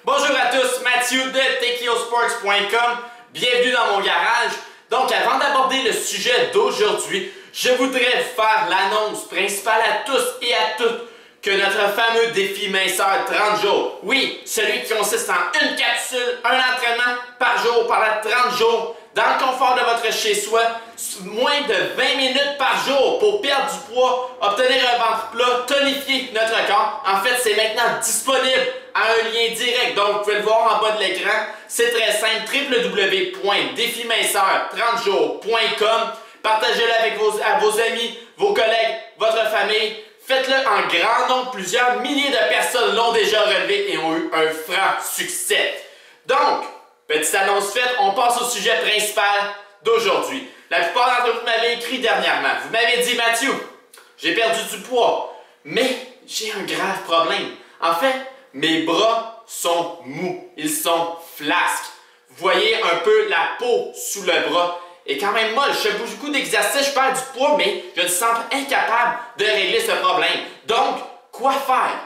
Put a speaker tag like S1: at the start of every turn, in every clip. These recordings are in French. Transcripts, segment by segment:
S1: Bonjour à tous, Mathieu de TKOsports.com. Bienvenue dans mon garage. Donc, avant d'aborder le sujet d'aujourd'hui, je voudrais faire l'annonce principale à tous et à toutes que notre fameux défi minceur 30 jours, oui, celui qui consiste en une capsule, un entraînement par jour pendant 30 jours, dans le confort de votre chez-soi, moins de 20 minutes par jour pour perdre du poids, obtenir un ventre plat, tonifier notre corps. En fait, c'est maintenant disponible à un lien direct, donc vous pouvez le voir en bas de l'écran. C'est très simple, www.défiminceur30jours.com. Partagez-le avec vos amis, vos collègues, votre famille. Faites-le en grand nombre, plusieurs milliers de personnes l'ont déjà relevé et ont eu un franc succès. Donc, petite annonce faite, on passe au sujet principal d'aujourd'hui. La plupart d'entre vous m'avez écrit dernièrement. Vous m'avez dit, Mathieu, j'ai perdu du poids, mais j'ai un grave problème. En fait, mes bras sont mous, ils sont flasques. Vous voyez un peu la peau sous le bras. Et quand même molle, je fais beaucoup d'exercices, je perds du poids, mais je me sens incapable de régler ce problème. Donc, quoi faire?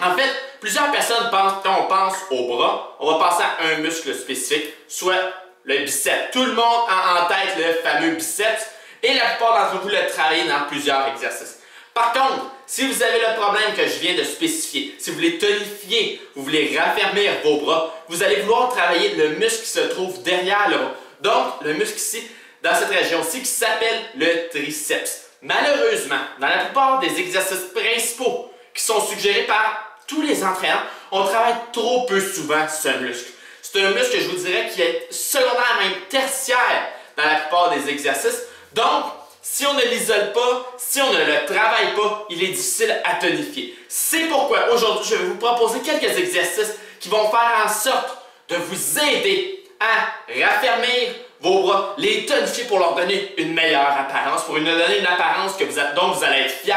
S1: En fait, plusieurs personnes pensent, quand on pense au bras, on va penser à un muscle spécifique, soit le biceps. Tout le monde a en tête le fameux biceps et la plupart d'entre vous le travaillez dans plusieurs exercices. Par contre, si vous avez le problème que je viens de spécifier, si vous voulez tonifier, vous voulez raffermir vos bras, vous allez vouloir travailler le muscle qui se trouve derrière le bras. Donc, le muscle ici, dans cette région-ci, qui s'appelle le triceps. Malheureusement, dans la plupart des exercices principaux qui sont suggérés par tous les entraîneurs, on travaille trop peu souvent ce muscle. C'est un muscle que je vous dirais qui est secondaire, même tertiaire, dans la plupart des exercices. Donc, si on ne l'isole pas, si on ne le travaille pas, il est difficile à tonifier. C'est pourquoi aujourd'hui, je vais vous proposer quelques exercices qui vont faire en sorte de vous aider à raffermir vos bras, les tonifier pour leur donner une meilleure apparence, pour leur donner une apparence dont vous allez être fiers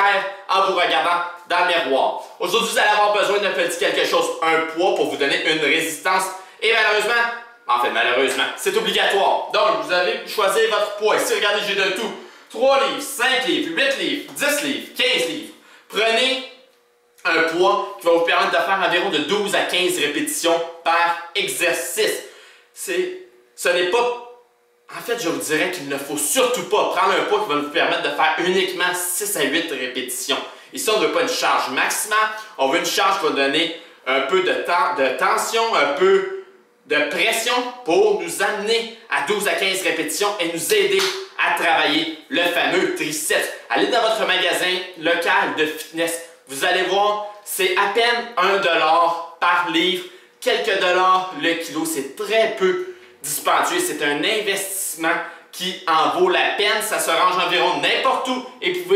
S1: en vous regardant dans le miroir. Aujourd'hui, vous allez avoir besoin d'un petit quelque chose, un poids pour vous donner une résistance. Et malheureusement, c'est obligatoire. Donc, vous avez choisi votre poids. Ici, regardez, j'ai de tout. 3 livres, 5 livres, 8 livres, 10 livres, 15 livres. Prenez un poids qui va vous permettre de faire environ de 12 à 15 répétitions par exercice. Ce n'est pas... En fait, je vous dirais qu'il ne faut surtout pas prendre un poids qui va vous permettre de faire uniquement 6 à 8 répétitions. Ici, on ne veut pas une charge maximale, on veut une charge qui va donner un peu de tension, un peu de pression pour nous amener à 12 à 15 répétitions et nous aider à travailler le fameux triceps. Allez dans votre magasin local de fitness, vous allez voir, c'est à peine 1 $ par livre. Quelques dollars le kilo, c'est très peu dispendieux. C'est un investissement qui en vaut la peine. Ça se range environ n'importe où et vous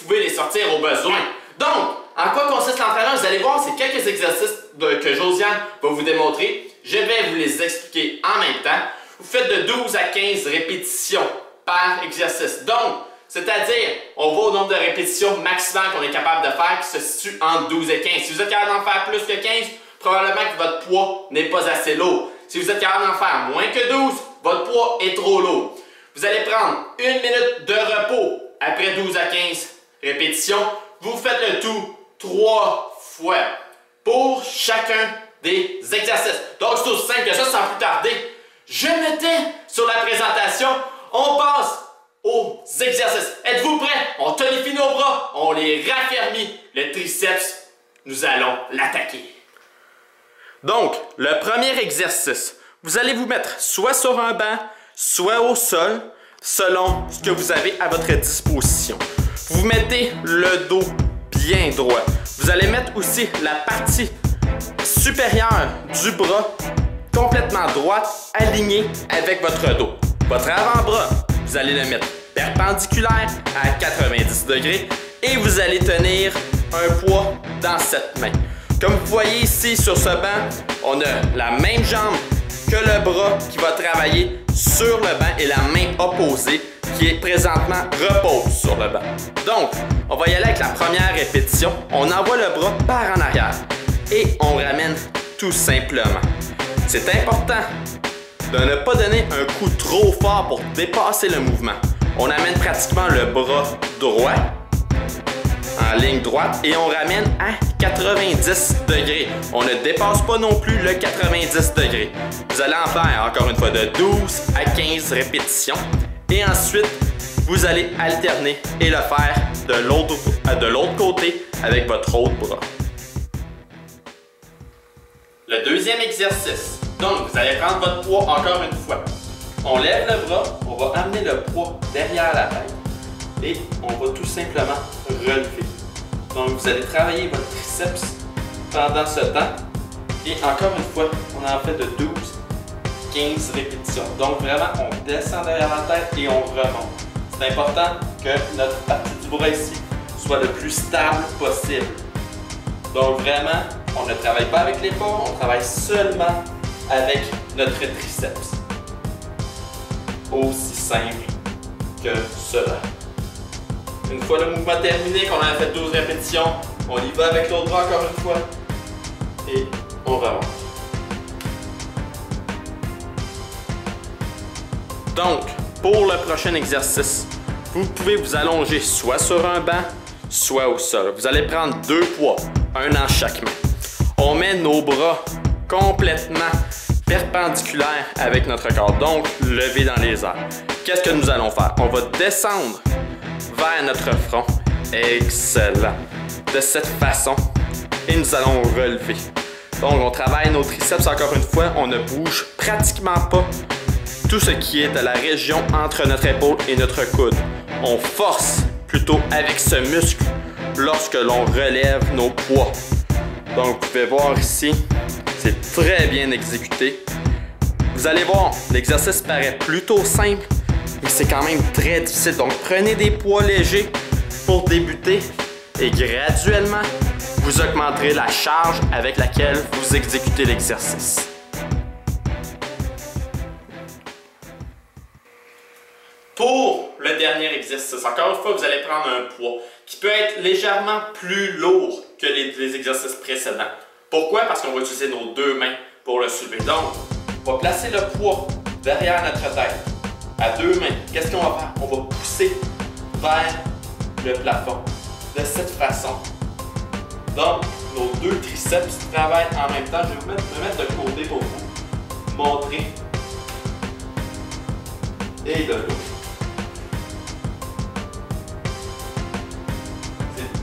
S1: pouvez les sortir au besoin. Donc, en quoi consiste l'entraînement? Vous allez voir, c'est quelques exercices que Josiane va vous démontrer. Je vais vous les expliquer en même temps. Vous faites de 12 à 15 répétitions par exercice. Donc, c'est-à-dire, on va au nombre de répétitions maximales qu'on est capable de faire qui se situe entre 12 et 15. Si vous êtes capable d'en faire plus que 15, probablement que votre poids n'est pas assez lourd. Si vous êtes capable d'en faire moins que 12, votre poids est trop lourd. Vous allez prendre 1 minute de repos après 12 à 15 répétitions. Vous faites le tout 3 fois pour chacun des exercices. Donc, c'est aussi simple que ça, sans plus tarder. Je m'étais sur la présentation. On passe aux exercices. Êtes-vous prêts? On tonifie nos bras, on les raffermit. Le triceps, nous allons l'attaquer. Donc, le premier exercice, vous allez vous mettre soit sur un banc, soit au sol, selon ce que vous avez à votre disposition. Vous mettez le dos bien droit. Vous allez mettre aussi la partie supérieure du bras complètement droite, alignée avec votre dos. Votre avant-bras, vous allez le mettre perpendiculaire à 90 degrés et vous allez tenir un poids dans cette main. Comme vous voyez ici sur ce banc, on a la même jambe que le bras qui va travailler sur le banc et la main opposée qui est présentement repose sur le banc. Donc, on va y aller avec la première répétition. On envoie le bras par en arrière et on ramène tout simplement. C'est important de ne pas donner un coup trop fort pour dépasser le mouvement. On amène pratiquement le bras droit en ligne droite et on ramène à 90 degrés. On ne dépasse pas non plus le 90 degrés. Vous allez en faire encore une fois de 12 à 15 répétitions. Et ensuite, vous allez alterner et le faire de l'autre côté avec votre autre bras. Le deuxième exercice. Donc, vous allez prendre votre poids encore une fois. On lève le bras, on va amener le poids derrière la tête et on va tout simplement relever. Donc, vous allez travailler votre triceps pendant ce temps. Et encore une fois, on en fait de 12, 15 répétitions. Donc, vraiment, on descend derrière la tête et on remonte. C'est important que notre partie du bras ici soit le plus stable possible. Donc, vraiment, on ne travaille pas avec les pas, on travaille seulement avec notre triceps. Aussi simple que cela. Une fois le mouvement terminé, qu'on a fait 12 répétitions, on y va avec l'autre bras encore une fois et on remonte. Donc, pour le prochain exercice, vous pouvez vous allonger soit sur un banc, soit au sol. Vous allez prendre deux poids, un dans chaque main. On met nos bras complètement perpendiculaires avec notre corps, donc levé dans les airs. Qu'est-ce que nous allons faire? On va descendre vers notre front. Excellent. De cette façon, et nous allons relever. Donc, on travaille nos triceps encore une fois. On ne bouge pratiquement pas tout ce qui est à la région entre notre épaule et notre coude. On force plutôt avec ce muscle lorsque l'on relève nos poids. Donc, vous pouvez voir ici, c'est très bien exécuté. Vous allez voir, l'exercice paraît plutôt simple, mais c'est quand même très difficile. Donc, prenez des poids légers pour débuter et graduellement, vous augmenterez la charge avec laquelle vous exécutez l'exercice. Pour le dernier exercice, encore une fois, vous allez prendre un poids qui peut être légèrement plus lourd que les exercices précédents. Pourquoi? Parce qu'on va utiliser nos deux mains pour le soulever. Donc, on va placer le poids derrière notre tête, à deux mains. Qu'est-ce qu'on va faire? On va pousser vers le plafond, de cette façon. Donc, nos deux triceps travaillent en même temps. Je vais me mettre de côté pour vous montrer. Et de l'autre.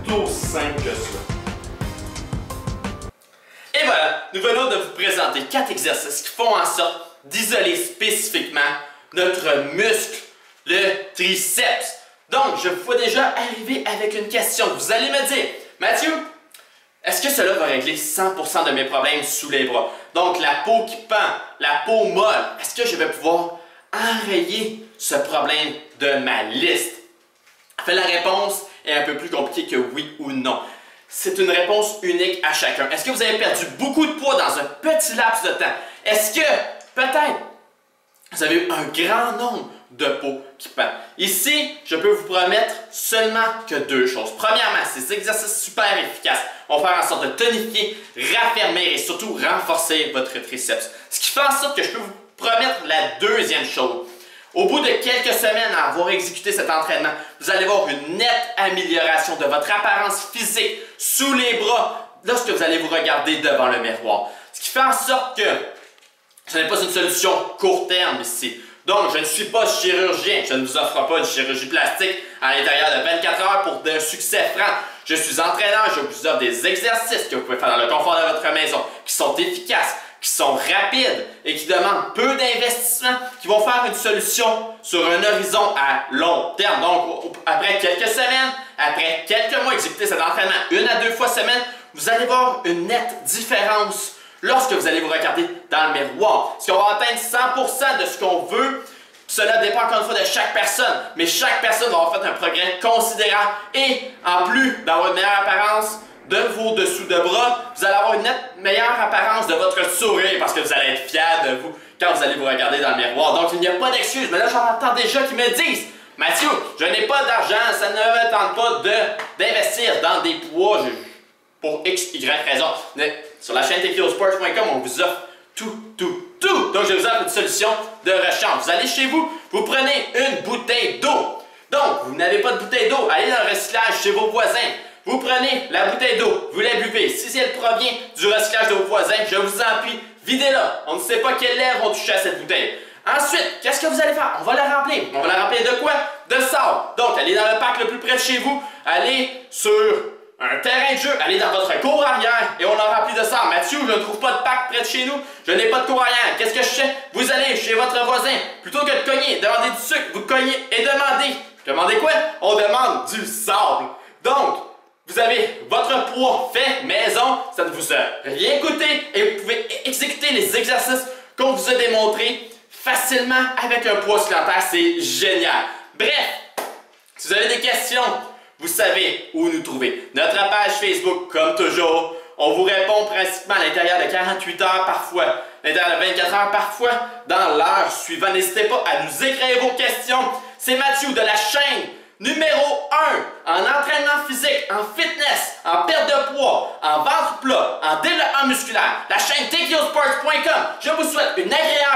S1: C'est aussi simple que ça. Et voilà, nous venons de vous présenter 4 exercices qui font en sorte d'isoler spécifiquement notre muscle, le triceps. Donc, je vous vois déjà arriver avec une question. Vous allez me dire, Mathieu, est-ce que cela va régler 100% de mes problèmes sous les bras? Donc, la peau qui pend, la peau molle, est-ce que je vais pouvoir enrayer ce problème de ma liste? La réponse est un peu plus compliquée que oui ou non. C'est une réponse unique à chacun. Est-ce que vous avez perdu beaucoup de poids dans un petit laps de temps? Est-ce que, peut-être, vous avez eu un grand nombre de peau qui pend? Ici, je peux vous promettre seulement que 2 choses. Premièrement, ces exercices super efficaces vont faire en sorte de tonifier, raffermir et surtout renforcer votre triceps. Ce qui fait en sorte que je peux vous promettre la deuxième chose. Au bout de quelques semaines à avoir exécuté cet entraînement, vous allez voir une nette amélioration de votre apparence physique sous les bras lorsque vous allez vous regarder devant le miroir. Ce qui fait en sorte que ce n'est pas une solution court terme ici. Donc, je ne suis pas chirurgien. Je ne vous offre pas une chirurgie plastique à l'intérieur de 24 heures pour un succès franc. Je suis entraîneur, je vous offre des exercices que vous pouvez faire dans le confort de votre maison, qui sont efficaces, qui sont rapides et qui demandent peu d'investissement, qui vont faire une solution sur un horizon à long terme. Donc, après quelques semaines, après quelques mois, exécuter cet entraînement 1 à 2 fois semaine, vous allez voir une nette différence lorsque vous allez vous regarder dans le miroir. Est-ce qu'on va atteindre 100% de ce qu'on veut? Cela dépend encore une fois de chaque personne, mais chaque personne va avoir fait un progrès considérable et en plus d'avoir une meilleure apparence de vos dessous de bras, vous allez avoir une nette meilleure apparence de votre sourire parce que vous allez être fier de vous quand vous allez vous regarder dans le miroir. Donc il n'y a pas d'excuse, mais là j'en entends déjà qui me disent « Mathieu, je n'ai pas d'argent, ça ne me tente pas d'investir dans des poids pour X, Y raison. » Sur la chaîne techidosports.com, on vous offre tout. Donc je vous offre une solution de rechange. Vous allez chez vous, vous prenez une bouteille d'eau. Donc, vous n'avez pas de bouteille d'eau, allez dans le recyclage chez vos voisins. vous prenez la bouteille d'eau, vous la buvez. Si elle provient du recyclage de vos voisins, je vous en prie, videz-la. On ne sait pas quelles lèvres vont toucher à cette bouteille. Ensuite, qu'est-ce que vous allez faire? On va la remplir. On va la remplir de quoi? De sable. Donc, allez dans le parc le plus près de chez vous, allez sur un terrain de jeu, allez dans votre cour arrière et on la remplit de sable. Mathieu, je ne trouve pas de parc près de chez nous, je n'ai pas de cour arrière. Qu'est-ce que je fais? Vous allez chez votre voisin, plutôt que de cogner, demander du sucre, vous cognez et demandez. Demandez quoi? On demande du sable. Donc, vous avez votre poids fait maison, ça ne vous a rien coûté et vous pouvez exécuter les exercices qu'on vous a démontrés facilement avec un poids supplémentaire. C'est génial. Bref, si vous avez des questions, vous savez où nous trouver. Notre page Facebook, comme toujours, on vous répond principalement à l'intérieur de 48 heures parfois, à l'intérieur de 24 heures parfois, dans l'heure suivante. N'hésitez pas à nous écrire vos questions. C'est Mathieu de la chaîne numéro 1 en entraînement physique, en fitness, en perte de poids, en ventre plat, en développement musculaire. La chaîne TakeYourSports.com. Je vous souhaite une agréable